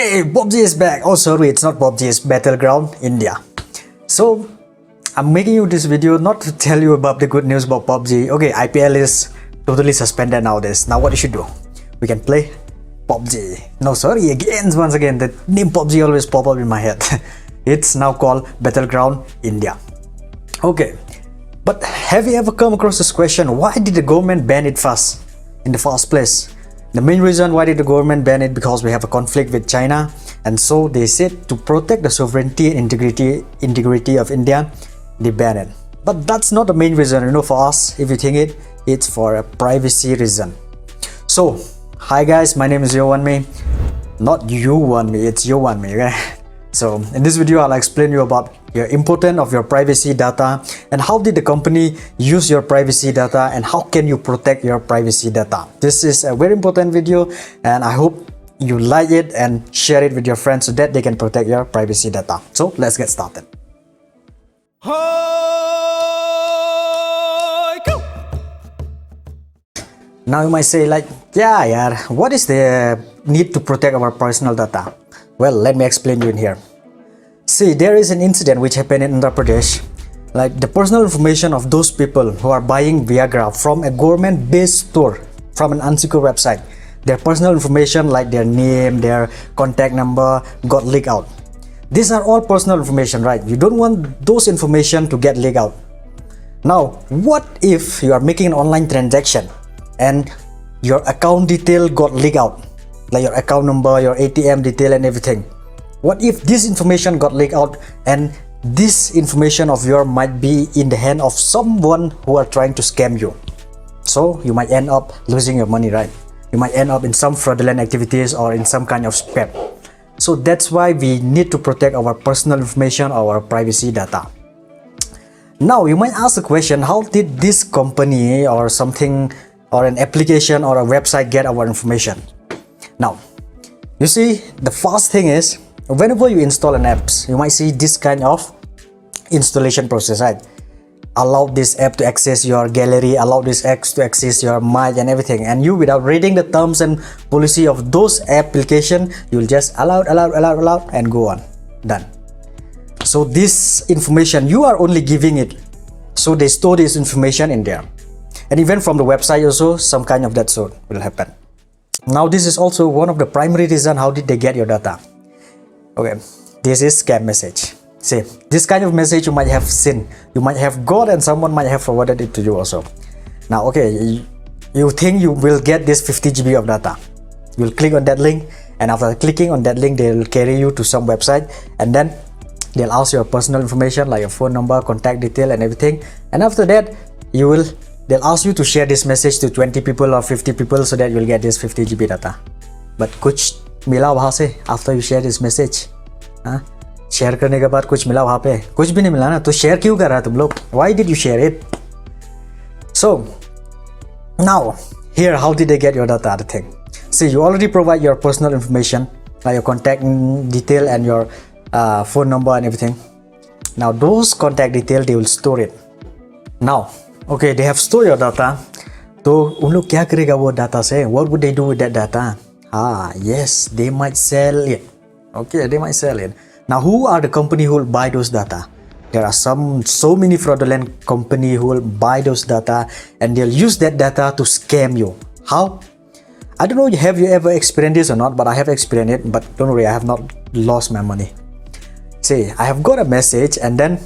Yay! PUBG is back! Oh sorry, it's not PUBG, it's Battleground India. So, I'm making you this video not to tell you about the good news about PUBG. Okay, IPL is totally suspended nowadays. Now what you should do? We can play PUBG. No, sorry, once again, the name PUBG always pop up in my head. It's now called Battleground India. Okay, but have you ever come across this question? Why did the government ban it first in the first place? The main reason why did the government ban it, because we have a conflict with China, and so they said to protect the sovereignty and integrity of India, they ban it. But that's not the main reason, you know, for us. If you think it, it's for a privacy reason. So, hi guys, my name is Yoowanmi. Not Yoowanmi, it's Yoowanmi, okay? So, in this video, I'll explain you about your importance of your privacy data and how did the company use your privacy data and how can you protect your privacy data. This is a very important video and I hope you like it and share it with your friends so that they can protect your privacy data. So, let's get started. Now you might say like, yeah, what is the need to protect our personal data? Well, let me explain you in here. See, there is an incident which happened in Andhra Pradesh. Like the personal information of those people who are buying Viagra from a government-based store from an unsecure website. Their personal information like their name, their contact number got leaked out. These are all personal information, right? You don't want those information to get leaked out. Now, what if you are making an online transaction and your account detail got leaked out? Like your account number, your ATM detail and everything. What if this information got leaked out and this information of yours might be in the hand of someone who are trying to scam you? So you might end up losing your money, right? You might end up in some fraudulent activities or in some kind of spam. So that's why we need to protect our personal information, our privacy data. Now you might ask the question, how did this company or something or an application or a website get our information? Now, you see, the first thing is, whenever you install an app, you might see this kind of installation process, right? Allow this app to access your gallery, allow this app to access your mic and everything. And you, without reading the terms and policy of those application, you'll just allow and go on. Done. So this information, you are only giving it. So they store this information in there. And even from the website also, some kind of that sort will happen. Now this is also one of the primary reasons how did they get your data. Okay, this is scam message. See, this kind of message you might have seen, you might have got and someone might have forwarded it to you also. Now okay, you think you will get this 50 GB of data. You'll click on that link and after clicking on that link, they will carry you to some website and then they'll ask your personal information like your phone number, contact detail and everything. And after that, they'll ask you to share this message to 20 people or 50 people so that you'll get this 50 GB data. But कुछ मिला वहाँ से after you share this message? हाँ? Share करने के बाद कुछ मिला वहाँ पे? कुछ भी नहीं मिला ना, तो share क्यों कर रहा है तुम लोग? Why did you share it? So, now, here how did they get your data? The thing. See, you already provide your personal information, like your contact detail and your phone number and everything. Now, those contact detail, they will store it. Now, okay, they have stored your data. तो उन लोग क्या करेगा वो data से? What would they do with that data? Yes, they might sell it. Okay, they might sell it. Now, who are the company who will buy those data? There are so many fraudulent company who will buy those data and they'll use that data to scam you. How? I don't know, have you ever experienced this or not, but I have experienced it, but don't worry, I have not lost my money. See, I have got a message and then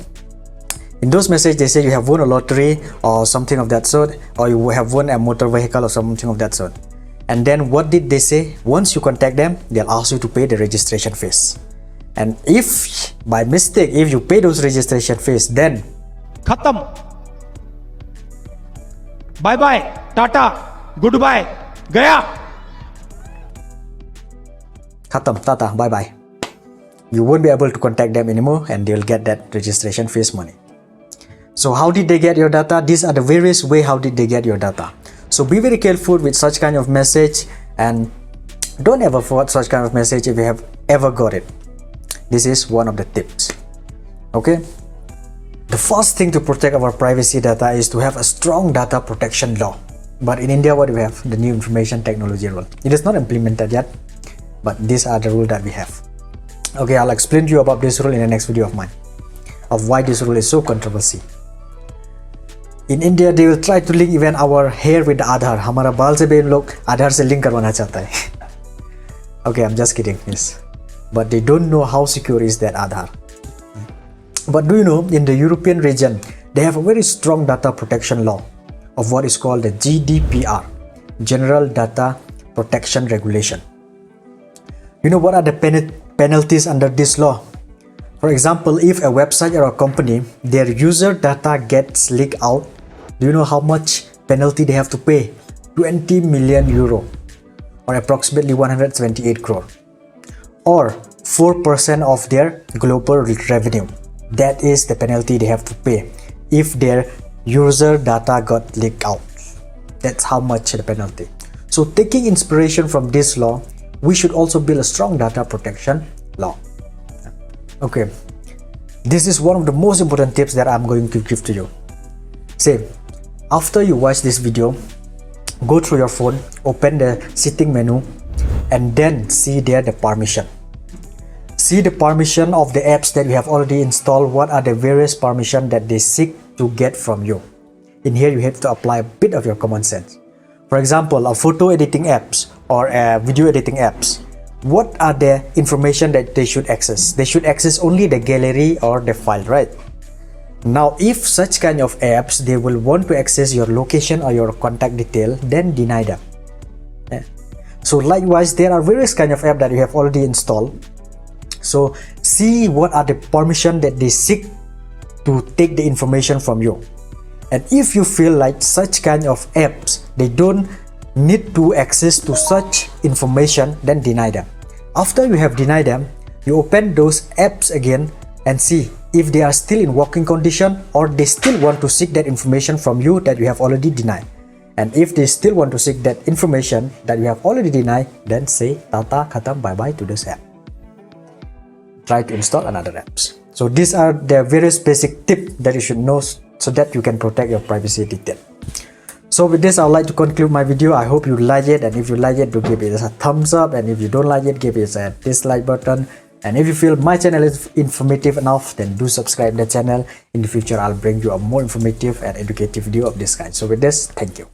in those messages, they say you have won a lottery or something of that sort, or you have won a motor vehicle or something of that sort. And then what did they say? Once you contact them, they'll ask you to pay the registration fees. And if by mistake, if you pay those registration fees, then Khatam. Bye bye. Tata. Goodbye. Gaya. Khatam, tata, bye bye. You won't be able to contact them anymore and they'll get that registration fees money. So how did they get your data? These are the various ways how did they get your data. So be very careful with such kind of message and don't ever forward such kind of message if you have ever got it. This is one of the tips. Okay. The first thing to protect our privacy data is to have a strong data protection law. But in India, what do we have? The new information technology rule. It is not implemented yet. but these are the rules that we have. Okay, I'll explain to you about this rule in the next video of mine, of why this rule is so controversial. In India, they will try to link even our hair with the Aadhaar. हमारा बाल से भी इन लोग आधार से link करवाना चाहता है. Okay, I'm just kidding, yes. But they don't know how secure is that Aadhaar. But do you know, in the European region, they have a very strong data protection law of what is called the GDPR, General Data Protection Regulation. You know what are the penalties under this law? For example, if a website or a company, their user data gets leaked out, do you know how much penalty they have to pay? 20 million euro, or approximately 178 crore, or 4% of their global revenue. That is the penalty they have to pay if their user data got leaked out. That's how much the penalty. So taking inspiration from this law, we should also build a strong data protection law. Okay, this is one of the most important tips that I'm going to give to you. Say, after you watch this video, go through your phone, open the setting menu, and then see there the permission. See the permission of the apps that you have already installed. What are the various permissions that they seek to get from you? In here, you have to apply a bit of your common sense. For example, a photo editing apps or a video editing apps. What are the information that they should access? They should access only the gallery or the file, right? Now, if such kind of apps, they will want to access your location or your contact detail, then deny them. Yeah. So likewise, there are various kind of apps that you have already installed. So see what are the permission that they seek to take the information from you. And if you feel like such kind of apps, they don't need to access to such information, then deny them. After you have denied them, you open those apps again and see if they are still in working condition or they still want to seek that information from you that you have already denied. And if they still want to seek that information that you have already denied, then say tata khatam bye bye to this app. Try to install another apps. So these are the various basic tips that you should know so that you can protect your privacy detail. So with this, I would like to conclude my video. I hope you like it, and if you like it, do give it a thumbs up, and if you don't like it, give it a dislike button. And if you feel my channel is informative enough, then do subscribe the channel. In the future, I'll bring you a more informative and educative video of this kind. So with this, thank you.